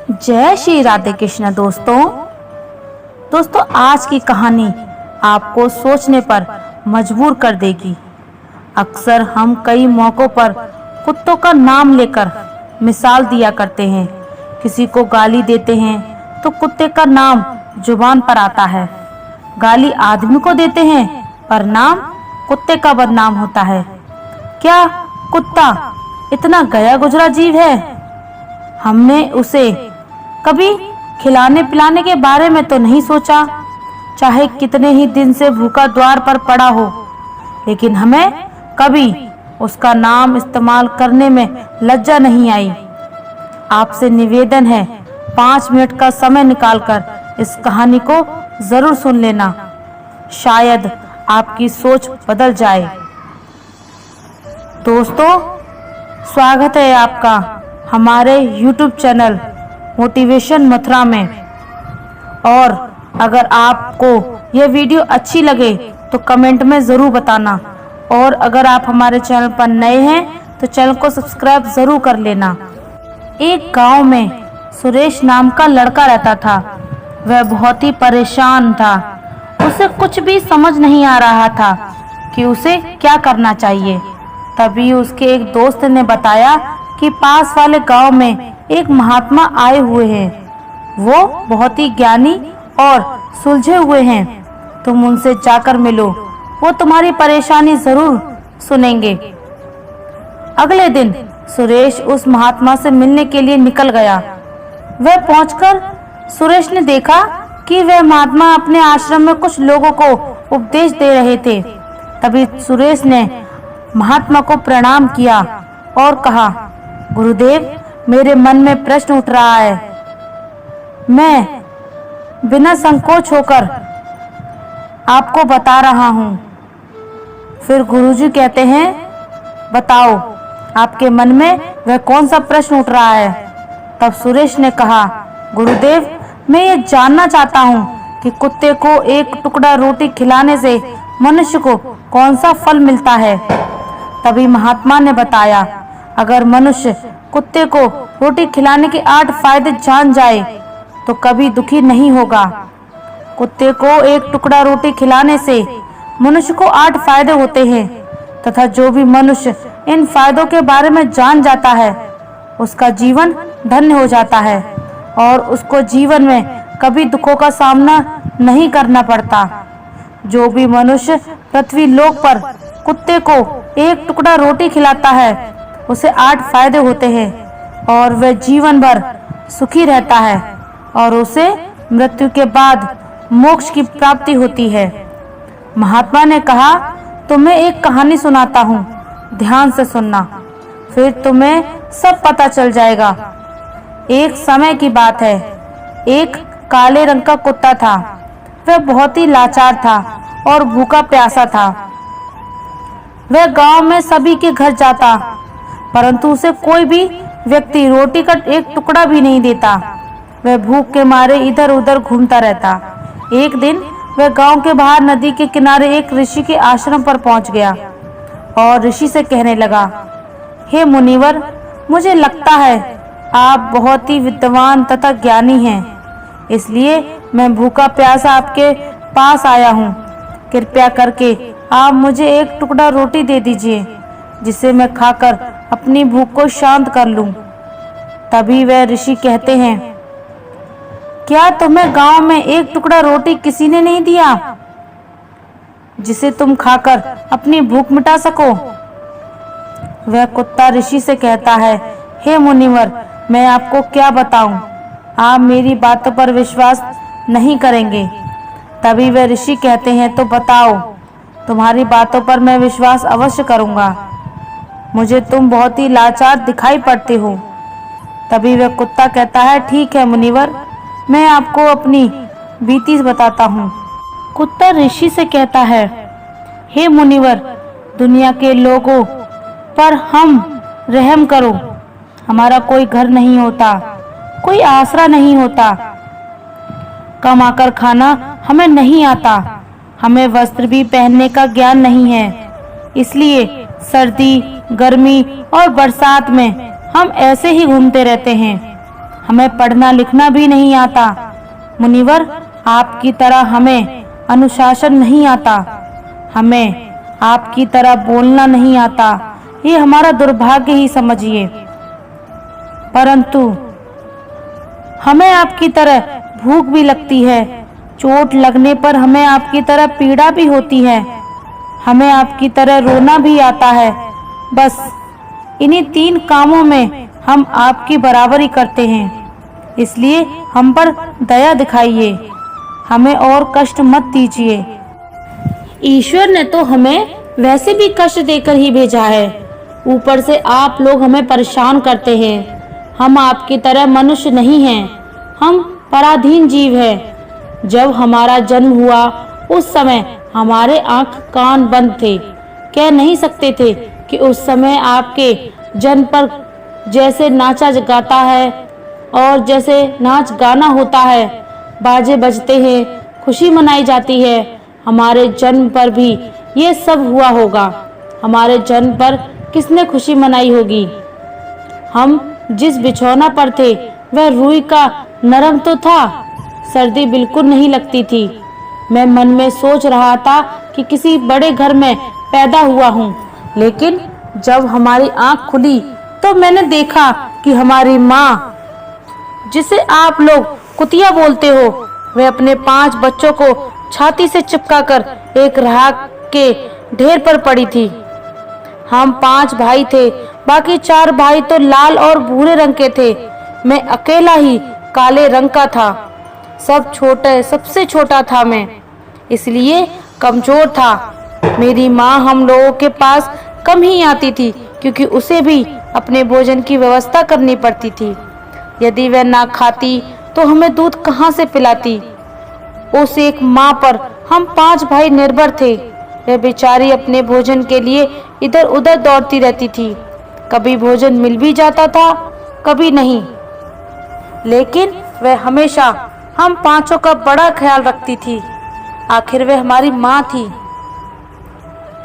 जय श्री राधे कृष्ण। दोस्तों आज की कहानी आपको सोचने पर मजबूर कर देगी। अक्सर हम कई मौकों पर कुत्तों का नाम लेकर मिसाल दिया करते हैं। किसी को गाली देते हैं तो कुत्ते का नाम जुबान पर आता है। गाली आदमी को देते हैं पर नाम कुत्ते का बदनाम होता है। क्या कुत्ता इतना गया गुजरा जीव है? हमने उसे कभी खिलाने पिलाने के बारे में तो नहीं सोचा, चाहे कितने ही दिन से भूखा द्वार पर पड़ा हो, लेकिन हमें कभी उसका नाम इस्तेमाल करने में लज्जा नहीं आई। आपसे निवेदन है, 5 मिनट का समय निकालकर इस कहानी को जरूर सुन लेना, शायद आपकी सोच बदल जाए। दोस्तों, स्वागत है आपका हमारे YouTube चैनल मोटिवेशन मथुरा में। और अगर आपको यह वीडियो अच्छी लगे तो कमेंट में ज़रूर बताना, और अगर आप हमारे चैनल पर नए हैं तो चैनल को सब्सक्राइब ज़रूर कर लेना। एक गांव में सुरेश नाम का लड़का रहता था। वह बहुत ही परेशान था। उसे कुछ भी समझ नहीं आ रहा था कि उसे क्या करना चाहिए। तभी उसके एक दोस्त ने बताया कि पास वाले गांव में एक महात्मा आए हुए हैं। वो बहुत ही ज्ञानी और सुलझे हुए हैं। तुम उनसे जाकर मिलो, वो तुम्हारी परेशानी जरूर सुनेंगे। अगले दिन सुरेश उस महात्मा से मिलने के लिए निकल गया। वह पहुंचकर सुरेश ने देखा कि वह महात्मा अपने आश्रम में कुछ लोगों को उपदेश दे रहे थे। तभी सुरेश ने महात्मा को प्रणाम किया और कहा, गुरुदेव, मेरे मन में प्रश्न उठ रहा है। मैं बिना संकोच होकर आपको बता रहा हूँ। फिर गुरुजी कहते हैं, बताओ आपके मन में वह कौन सा प्रश्न उठ रहा है। तब सुरेश ने कहा, गुरुदेव, मैं ये जानना चाहता हूँ कि कुत्ते को एक टुकड़ा रोटी खिलाने से मनुष्य को कौन सा फल मिलता है। तभी महात्मा ने बताया, अगर मनुष्य कुत्ते को रोटी खिलाने के 8 फायदे जान जाए तो कभी दुखी नहीं होगा। कुत्ते को एक टुकड़ा रोटी खिलाने से मनुष्य को 8 फायदे होते हैं, तथा जो भी मनुष्य इन फायदों के बारे में जान जाता है उसका जीवन धन्य हो जाता है और उसको जीवन में कभी दुखों का सामना नहीं करना पड़ता। जो भी मनुष्य पृथ्वी लोक पर कुत्ते को एक टुकड़ा रोटी खिलाता है उसे 8 फायदे होते हैं और वह जीवन भर सुखी रहता है और उसे मृत्यु के बाद मोक्ष की प्राप्ति होती है। महात्मा ने कहा, तुम्हें एक कहानी सुनाता हूँ, ध्यान से सुनना, फिर तुम्हें सब पता चल जाएगा। एक समय की बात है, एक काले रंग का कुत्ता था। वह बहुत ही लाचार था और भूखा प्यासा था। वह गांव में सभी के घर जाता, परंतु उसे कोई भी व्यक्ति रोटी का एक टुकड़ा भी नहीं देता। वह भूख के मारे इधर उधर घूमता रहता। एक दिन वह गांव के बाहर नदी के किनारे एक ऋषि के आश्रम पर पहुंच गया और ऋषि से कहने लगा, हे मुनिवर, मुझे लगता है आप बहुत ही विद्वान तथा ज्ञानी हैं, इसलिए मैं भूखा प्यासा आपके पास आया हूँ। कृपया करके आप मुझे एक टुकड़ा रोटी दे दीजिए, जिसे मैं खाकर अपनी भूख को शांत कर लूं। तभी वह ऋषि कहते हैं, क्या तुम्हें गांव में एक टुकड़ा रोटी किसी ने नहीं दिया जिसे तुम खाकर अपनी भूख मिटा सको? वह कुत्ता ऋषि से कहता है, हे मुनिवर, मैं आपको क्या बताऊं, आप मेरी बातों पर विश्वास नहीं करेंगे। तभी वह ऋषि कहते हैं, तो बताओ, तुम्हारी बातों पर मैं विश्वास अवश्य करूंगा। मुझे तुम बहुत ही लाचार दिखाई पड़ते हो। तभी वह कुत्ता कहता है, ठीक है मुनिवर, मैं आपको अपनी बीती बताता हूँ। कुत्ता ऋषि से कहता है, हे मुनिवर, दुनिया के लोगों पर हम रहम करो। हमारा कोई घर नहीं होता, कोई आसरा नहीं होता, कमाकर खाना हमें नहीं आता, हमें वस्त्र भी पहनने का ज्ञान नहीं है, इसलिए सर्दी, गर्मी और बरसात में हम ऐसे ही घूमते रहते हैं। हमें पढ़ना लिखना भी नहीं आता। मुनिवर, आपकी तरह हमें अनुशासन नहीं आता, हमें आपकी तरह बोलना नहीं आता। ये हमारा दुर्भाग्य ही समझिए। परंतु हमें आपकी तरह भूख भी लगती है, चोट लगने पर हमें आपकी तरह पीड़ा भी होती है, हमें आपकी तरह रोना भी आता है। बस इन्हीं 3 कामों में हम आपकी बराबरी करते हैं, इसलिए हम पर दया दिखाइए, हमें और कष्ट मत दीजिए। ईश्वर ने तो हमें वैसे भी कष्ट देकर ही भेजा है, ऊपर से आप लोग हमें परेशान करते हैं। हम आपकी तरह मनुष्य नहीं हैं, हम पराधीन जीव हैं। जब हमारा जन्म हुआ उस समय हमारे आंख कान बंद थे, कह नहीं सकते थे कि उस समय आपके जन्म पर जैसे नाचा गाता है और जैसे नाच गाना होता है, बाजे बजते हैं, खुशी मनाई जाती है, हमारे जन्म पर भी ये सब हुआ होगा। हमारे जन्म पर किसने खुशी मनाई होगी? हम जिस बिछौना पर थे वह रुई का नरम तो था, सर्दी बिल्कुल नहीं लगती थी। मैं मन में सोच रहा था कि किसी बड़े घर में पैदा हुआ हूँ, लेकिन जब हमारी आंख खुली तो मैंने देखा कि हमारी माँ, जिसे आप लोग कुतिया बोलते हो, वह अपने 5 बच्चों को छाती से चिपकाकर एक राख के ढेर पर पड़ी थी। हम 5 भाई थे, बाकी 4 भाई तो लाल और भूरे रंग के थे, मैं अकेला ही काले रंग का था। सबसे छोटा था मैं, इसलिए कमजोर था। मेरी माँ हम लोगों के पास कम ही आती थी, क्योंकि उसे भी अपने भोजन की व्यवस्था करनी पड़ती थी। यदि वह ना खाती तो हमें दूध कहाँ से पिलाती? उस एक माँ पर हम 5 भाई निर्भर थे। वह बेचारी अपने भोजन के लिए इधर उधर दौड़ती रहती थी। कभी भोजन मिल भी जाता था, कभी नहीं, लेकिन वह हमेशा हम 5 का बड़ा ख्याल रखती थी। आखिर वह हमारी माँ थी।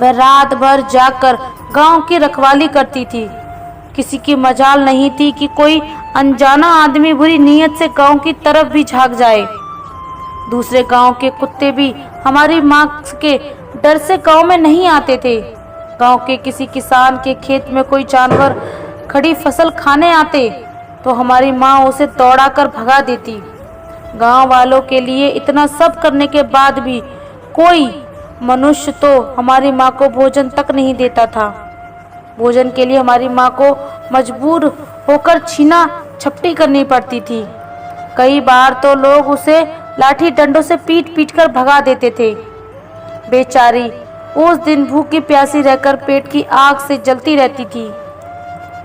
वह रात भर जागकर गांव की रखवाली करती थी। किसी की मजाल नहीं थी कि कोई अनजाना आदमी बुरी नीयत से गांव की तरफ भी झांक जाए। दूसरे गांव के कुत्ते भी हमारी माँ के डर से गांव में नहीं आते थे। गांव के किसी किसान के खेत में कोई जानवर खड़ी फसल खाने आते तो हमारी माँ उसे दौड़ाकर भगा देती। गांव वालों के लिए इतना सब करने के बाद भी कोई मनुष्य तो हमारी माँ को भोजन तक नहीं देता था। भोजन के लिए हमारी माँ को मजबूर होकर छीना झपटी करनी पड़ती थी। कई बार तो लोग उसे लाठी डंडों से पीट पीट कर भगा देते थे। बेचारी उस दिन भूखी प्यासी रहकर पेट की आग से जलती रहती थी।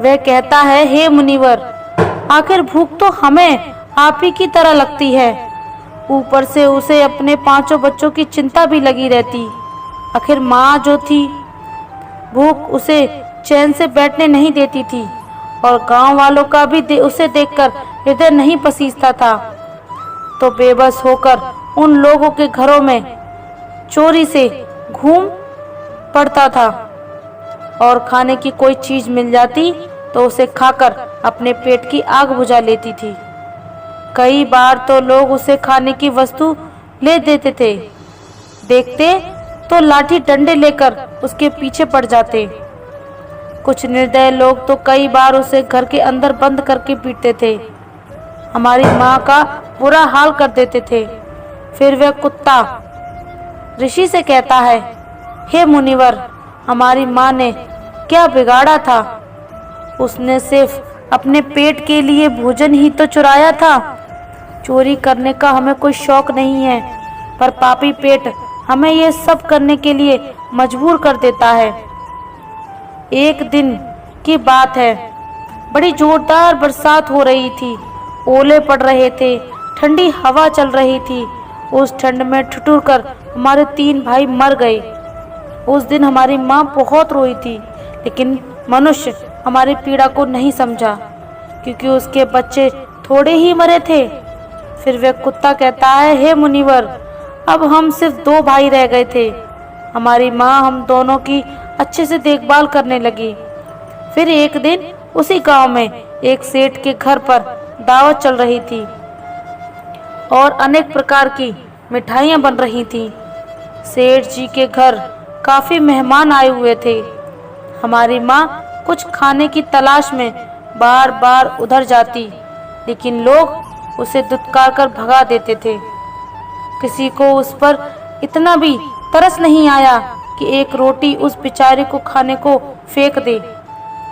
वह कहता है, हे मुनिवर, आखिर भूख तो हमें आप ही की तरह लगती है। ऊपर से उसे अपने 5 बच्चों की चिंता भी लगी रहती। आखिर माँ जो थी, भूख उसे चैन से बैठने नहीं देती थी और गांव वालों का भी उसे देखकर हृदय नहीं पसीजता था। तो बेबस होकर उन लोगों के घरों में चोरी से घूम पड़ता था और खाने की कोई चीज मिल जाती तो उसे खाकर अपने पेट की आग बुझा लेती थी। कई बार तो लोग उसे खाने की वस्तु ले देते थे, देखते तो लाठी डंडे लेकर उसके पीछे पड़ जाते। कुछ निर्दय लोग तो कई बार उसे घर के अंदर बंद करके पीटते थे, हमारी माँ का बुरा हाल कर देते थे। फिर वह कुत्ता ऋषि से कहता है, हे मुनिवर, हमारी माँ ने क्या बिगाड़ा था? उसने सिर्फ अपने पेट के लिए भोजन ही तो चुराया था। चोरी करने का हमें कोई शौक नहीं है, पर पापी पेट हमें ये सब करने के लिए मजबूर कर देता है। एक दिन की बात है, बड़ी जोरदार बरसात हो रही थी, ओले पड़ रहे थे, ठंडी हवा चल रही थी। उस ठंड में ठिठुर कर हमारे 3 भाई मर गए। उस दिन हमारी माँ बहुत रोई थी, लेकिन मनुष्य हमारी पीड़ा को नहीं समझा, क्योंकि उसके बच्चे थोड़े ही मरे थे। फिर वह कुत्ता कहता है, हे मुनिवर, अब हम सिर्फ 2 भाई रह गए थे। हमारी माँ हम दोनों की अच्छे से देखभाल करने लगी। फिर एक दिन उसी गांव में एक सेठ के घर पर दावत चल रही थी और अनेक प्रकार की मिठाइयाँ बन रही थीं। सेठ जी के घर काफ़ी मेहमान आए हुए थे। हमारी माँ कुछ खाने की तलाश में बार बार उधर जाती, लेकिन लोग उसे दुत्कार कर भगा देते थे। किसी को उस पर इतना भी तरस नहीं आया कि एक रोटी उस बेचारे को खाने को फेंक दे।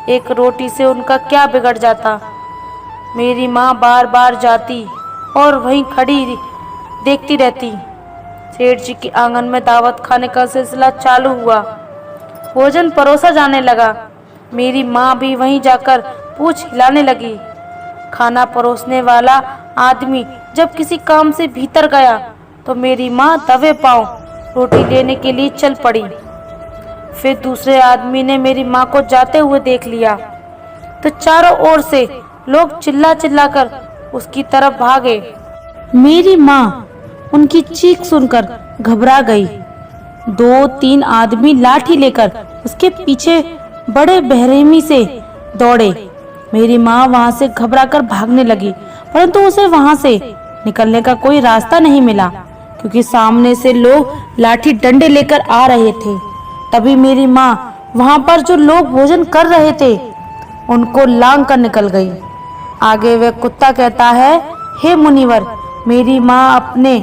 एक रोटी से उनका क्या बिगड़ जाता। मेरी माँ बार बार जाती और वहीं खड़ी देखती रहती। सेठ जी के आंगन में दावत खाने का सिलसिला चालू हुआ। भोजन परोसा जाने लगा। मेरी माँ भी वहीं जाकर पूछ हिलाने लगी। खाना परोसने वाला आदमी जब किसी काम से भीतर गया तो मेरी माँ दबे पांव रोटी लेने के लिए चल पड़ी। फिर दूसरे आदमी ने मेरी माँ को जाते हुए देख लिया तो चारों ओर से लोग चिल्ला चिल्ला कर उसकी तरफ भागे। मेरी माँ उनकी चीख सुनकर घबरा गई। 2-3 आदमी लाठी लेकर उसके पीछे बड़े बेरहमी से दौड़े। मेरी माँ वहां से घबराकर भागने लगी, परंतु उसे वहां से निकलने का कोई रास्ता नहीं मिला, क्योंकि सामने से लोग लाठी डंडे लेकर आ रहे थे। तभी मेरी माँ वहां पर जो लोग भोजन कर रहे थे उनको लांग कर निकल गई। आगे वह कुत्ता कहता है, हे मुनिवर, मेरी माँ अपने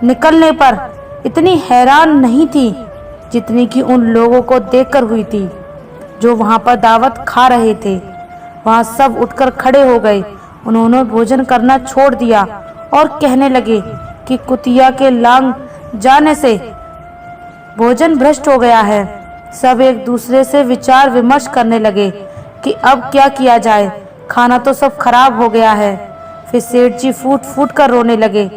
निकलने पर इतनी हैरान नहीं थी जितनी कि उन लोगों को देखकर हुई थी जो वहां पर दावत खा रहे थे। वहां सब उठकर खड़े हो गए। उन्होंने भोजन करना छोड़ दिया और कहने लगे कि कुतिया के लांग जाने से भोजन भ्रष्ट हो गया है। सब एक दूसरे से विचार विमर्श करने लगे कि अब क्या किया जाए, खाना तो सब खराब हो गया है। फिर सेठ जी फूट फूट कर रोने लगे।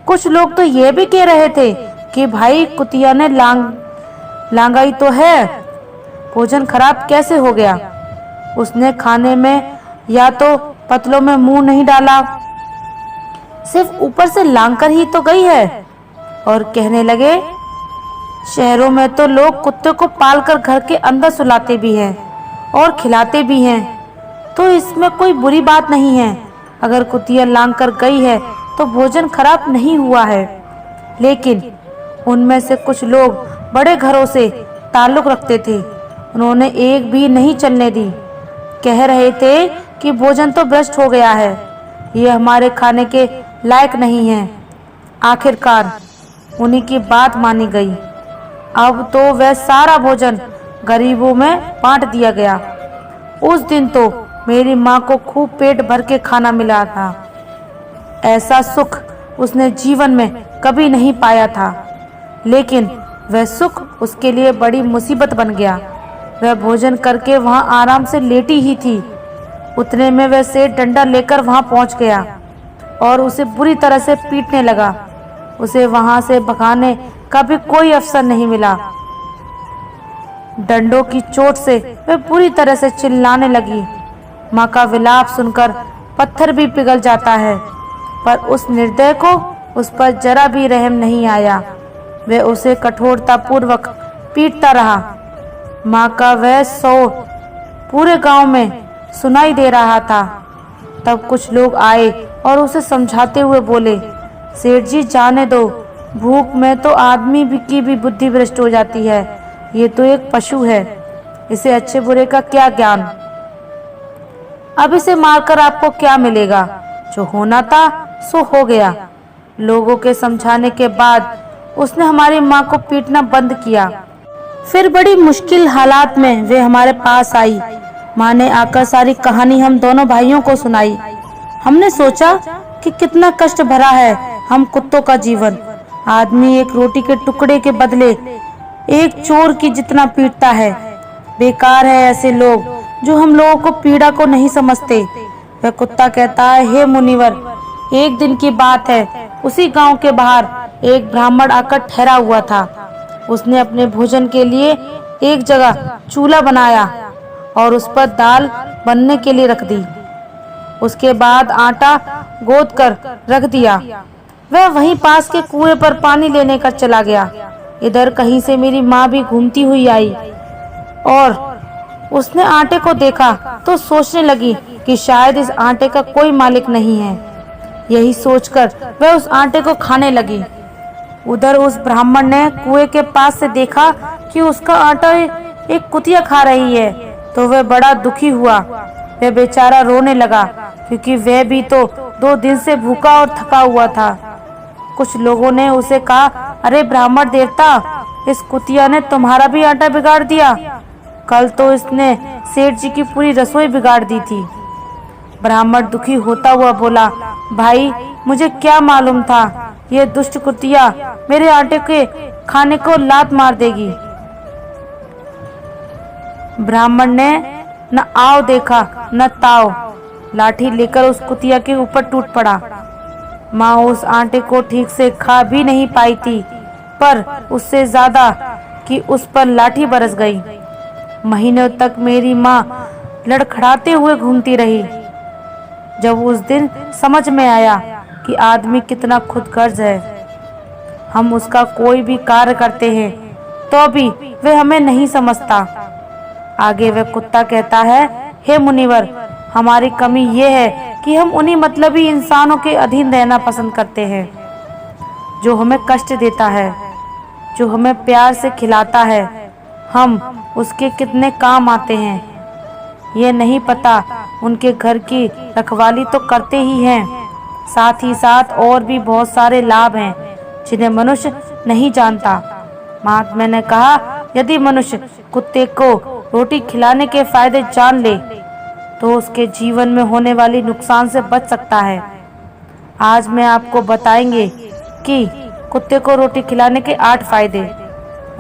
कुछ लोग तो ये भी कह रहे थे कि भाई कुतिया ने लांगाई तो है, भोजन खराब कैसे हो गया। उसने खाने में या तो पतलों में मुंह नहीं डाला, सिर्फ ऊपर से लांग कर ही तो गई है। और कहने लगे, शहरों में तो लोग कुत्ते को पालकर घर के अंदर सुलाते भी हैं और खिलाते भी हैं, तो इसमें कोई बुरी बात नहीं है। अगर कुतिया लांग कर गई है तो भोजन खराब नहीं हुआ है। लेकिन उनमें से कुछ लोग बड़े घरों से ताल्लुक रखते थे, उन्होंने एक भी नहीं चलने दी। कह रहे थे कि भोजन तो भ्रष्ट हो गया है, ये हमारे खाने के लायक नहीं है। आखिरकार उन्हीं की बात मानी गई। अब तो वह सारा भोजन गरीबों में बांट दिया गया। उस दिन तो मेरी माँ को खूब पेट भर के खाना मिला था। ऐसा सुख उसने जीवन में कभी नहीं पाया था, लेकिन वह सुख उसके लिए बड़ी मुसीबत बन गया। वह भोजन करके वहां आराम से लेटी ही थी, उतने में वह सेठ डंडा लेकर वहां पहुंच गया और उसे बुरी तरह से पीटने लगा। उसे वहां से भगाने का भी कोई अवसर नहीं मिला। डंडों की चोट से वह बुरी तरह से चिल्लाने लगी। माँ का विलाप सुनकर पत्थर भी पिघल जाता है, पर उस निर्दय को उस पर जरा भी रहम नहीं आया। वह उसे कठोरतापूर्वक पीटता रहा। माँ का वह सौ पूरे गांव में सुनाई दे रहा था। तब कुछ लोग आए और उसे समझाते हुए बोले, सेठ जी जाने दो, भूख में तो आदमी की भी बुद्धि भ्रष्ट हो जाती है। ये तो एक पशु है, इसे अच्छे बुरे का क्या ज्ञान। अब इसे मारकर आपको क्या मिलेगा, जो होना था सो हो गया। लोगों के समझाने के बाद उसने हमारी माँ को पीटना बंद किया। फिर बड़ी मुश्किल हालात में वे हमारे पास आई। माँ ने आकर सारी कहानी हम दोनों भाइयों को सुनाई। हमने सोचा कि कितना कष्ट भरा है हम कुत्तों का जीवन। आदमी एक रोटी के टुकड़े के बदले एक चोर की जितना पीटता है। बेकार है ऐसे लोग जो हम लोगों को पीड़ा को नहीं समझते। वह कुत्ता कहता है, हे मुनिवर, एक दिन की बात है, उसी गांव के बाहर एक ब्राह्मण आकर ठहरा हुआ था। उसने अपने भोजन के लिए एक जगह चूल्हा बनाया और उस पर दाल बनने के लिए रख दी। उसके बाद आटा गोद कर रख दिया। वह वहीं पास के कुएं पर पानी लेने का चला गया। इधर कहीं से मेरी माँ भी घूमती हुई आई और उसने आटे को देखा तो सोचने लगी कि शायद इस आटे का कोई मालिक नहीं है। यही सोचकर वह उस आटे को खाने लगी। उधर उस ब्राह्मण ने कुएं के पास से देखा कि उसका आटा एक कुतिया खा रही है, तो वह बड़ा दुखी हुआ। वह बेचारा रोने लगा, क्योंकि वह भी तो 2 दिन से भूखा और थका हुआ था। कुछ लोगों ने उसे कहा, अरे ब्राह्मण देवता, इस कुतिया ने तुम्हारा भी आटा बिगाड़ दिया। कल तो इसने सेठ जी की पूरी रसोई बिगाड़ दी थी। ब्राह्मण दुखी होता हुआ बोला, भाई मुझे क्या मालूम था ये दुष्ट कुतिया मेरे आटे के खाने को लात मार देगी। ब्राह्मण ने न आओ देखा न ताओ, लाठी लेकर उस कुतिया के ऊपर टूट पड़ा। माँ उस आटे को ठीक से खा भी नहीं पाई थी, पर उससे ज्यादा कि उस पर लाठी बरस गई। महीनों तक मेरी माँ लड़खड़ाते हुए घूमती रही। जब उस दिन समझ में आया कि आदमी कितना खुदगर्ज है, हम उसका कोई भी कार्य करते हैं तो भी वह हमें नहीं समझता। आगे वह कुत्ता कहता है, हे मुनिवर, हमारी कमी ये है कि हम उन्हीं मतलबी इंसानों के अधीन रहना पसंद करते हैं, जो हमें कष्ट देता है, जो हमें प्यार से खिलाता है। हम उसके कितने काम आते हैं, ये नहीं पता। उनके घर की रखवाली तो करते ही हैं, साथ ही साथ और भी बहुत सारे लाभ हैं जिन्हें मनुष्य नहीं जानता। महात्मा ने कहा, यदि मनुष्य कुत्ते को रोटी खिलाने के फायदे जान ले तो उसके जीवन में होने वाली नुकसान से बच सकता है। आज मैं आपको बताएंगे कि कुत्ते को रोटी खिलाने के 8 फायदे।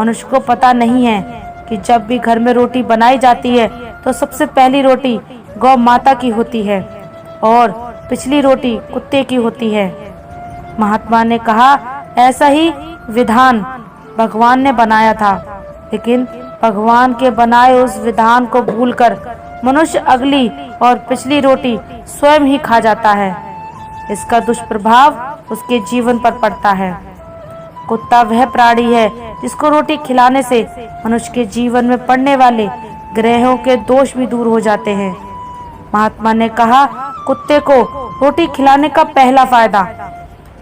मनुष्य को पता नहीं है कि जब भी घर में रोटी बनाई जाती है तो सबसे पहली रोटी गौ माता की होती है और पिछली रोटी कुत्ते की होती है। महात्मा ने कहा, ऐसा ही विधान भगवान ने बनाया था, लेकिन भगवान के बनाए उस विधान को भूलकर मनुष्य अगली और पिछली रोटी स्वयं ही खा जाता है। इसका दुष्प्रभाव उसके जीवन पर पड़ता है। कुत्ता वह प्राणी है जिसको रोटी खिलाने से मनुष्य के जीवन में पड़ने वाले ग्रहों के दोष भी दूर हो जाते हैं। महात्मा ने कहा, कुत्ते को रोटी खिलाने का पहला फायदा,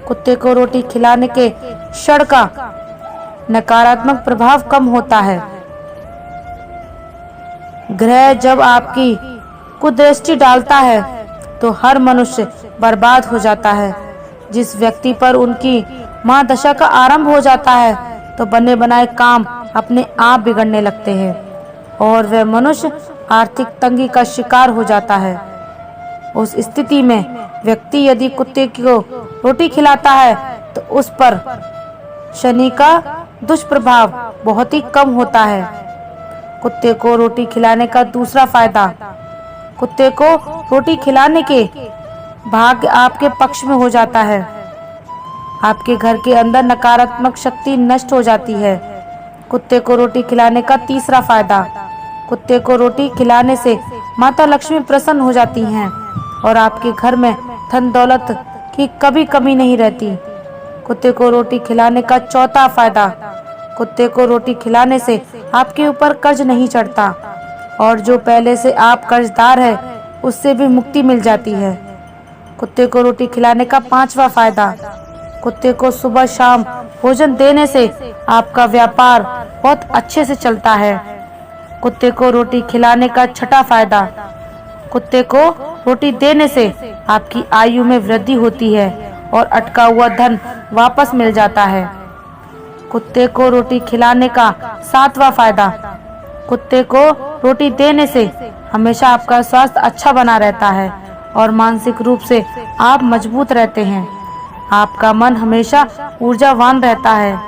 कुत्ते को रोटी खिलाने के क्षण का नकारात्मक प्रभाव कम होता है। ग्रह जब आपकी कुदृष्टि डालता है तो हर मनुष्य बर्बाद हो जाता है। जिस व्यक्ति पर उनकी महादशा का आरंभ हो जाता है तो बने बनाए काम अपने आप बिगड़ने लगते हैं और वह मनुष्य आर्थिक तंगी का शिकार हो जाता है। उस स्थिति में व्यक्ति यदि कुत्ते को रोटी खिलाता है तो उस पर शनि का दुष्प्रभाव बहुत ही कम होता है। कुत्ते को रोटी खिलाने का दूसरा फायदा, कुत्ते को रोटी खिलाने के भाग्य आपके पक्ष में हो जाता है। आपके घर के अंदर नकारात्मक शक्ति नष्ट हो जाती है। कुत्ते को रोटी खिलाने का तीसरा फायदा, कुत्ते को रोटी खिलाने से माता लक्ष्मी प्रसन्न हो जाती हैं और आपके घर में धन दौलत की कभी कमी नहीं रहती। कुत्ते को रोटी खिलाने का चौथा फायदा, कुत्ते को रोटी खिलाने से आपके ऊपर कर्ज नहीं चढ़ता और जो पहले से आप कर्जदार है उससे भी मुक्ति मिल जाती है। कुत्ते को रोटी खिलाने का पांचवा फायदा, कुत्ते को सुबह शाम भोजन देने से आपका व्यापार बहुत अच्छे से चलता है। कुत्ते को रोटी खिलाने का छठा फायदा, कुत्ते को रोटी देने से आपकी आयु में वृद्धि होती है और अटका हुआ धन वापस मिल जाता है। कुत्ते को रोटी खिलाने का सातवां फायदा, कुत्ते को रोटी देने से हमेशा आपका स्वास्थ्य अच्छा बना रहता है और मानसिक रूप से आप मजबूत रहते हैं। आपका मन हमेशा ऊर्जावान रहता है,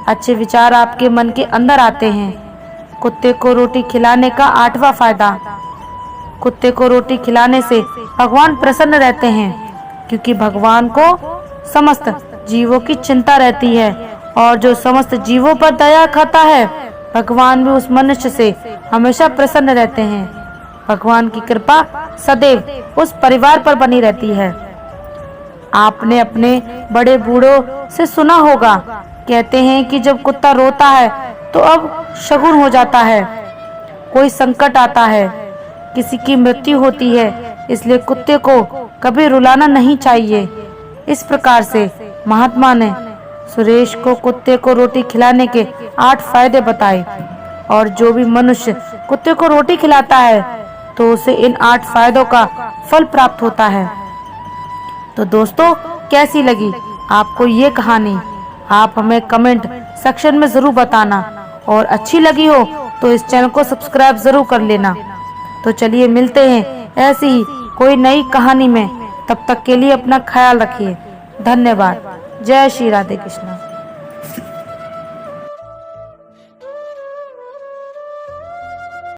अच्छे विचार आपके मन के अंदर आते हैं। कुत्ते को रोटी खिलाने का आठवां फायदा, कुत्ते को रोटी खिलाने से भगवान प्रसन्न रहते हैं, क्योंकि भगवान को समस्त जीवों की चिंता रहती है और जो समस्त जीवों पर दया खाता है भगवान भी उस मनुष्य से हमेशा प्रसन्न रहते हैं। भगवान की कृपा सदैव उस परिवार पर बनी रहती है। आपने अपने बड़े बूढ़ों से सुना होगा, कहते हैं कि जब कुत्ता रोता है तो अब शगुन हो जाता है, कोई संकट आता है, किसी की मृत्यु होती है इसलिए कुत्ते को कभी रुलाना नहीं चाहिए। इस प्रकार से महात्मा ने सुरेश को कुत्ते को रोटी खिलाने के 8 फायदे बताए और जो भी मनुष्य कुत्ते को रोटी खिलाता है तो उसे इन 8 फायदों का फल प्राप्त होता है। तो दोस्तों, कैसी लगी आपको ये कहानी? आप हमें कमेंट सेक्शन में ज़रूर बताना और अच्छी लगी हो तो इस चैनल को सब्सक्राइब ज़रूर कर लेना। तो चलिए मिलते हैं ऐसी ही कोई नई कहानी में। तब तक के लिए अपना ख्याल रखिए। धन्यवाद। जय श्री राधे कृष्ण।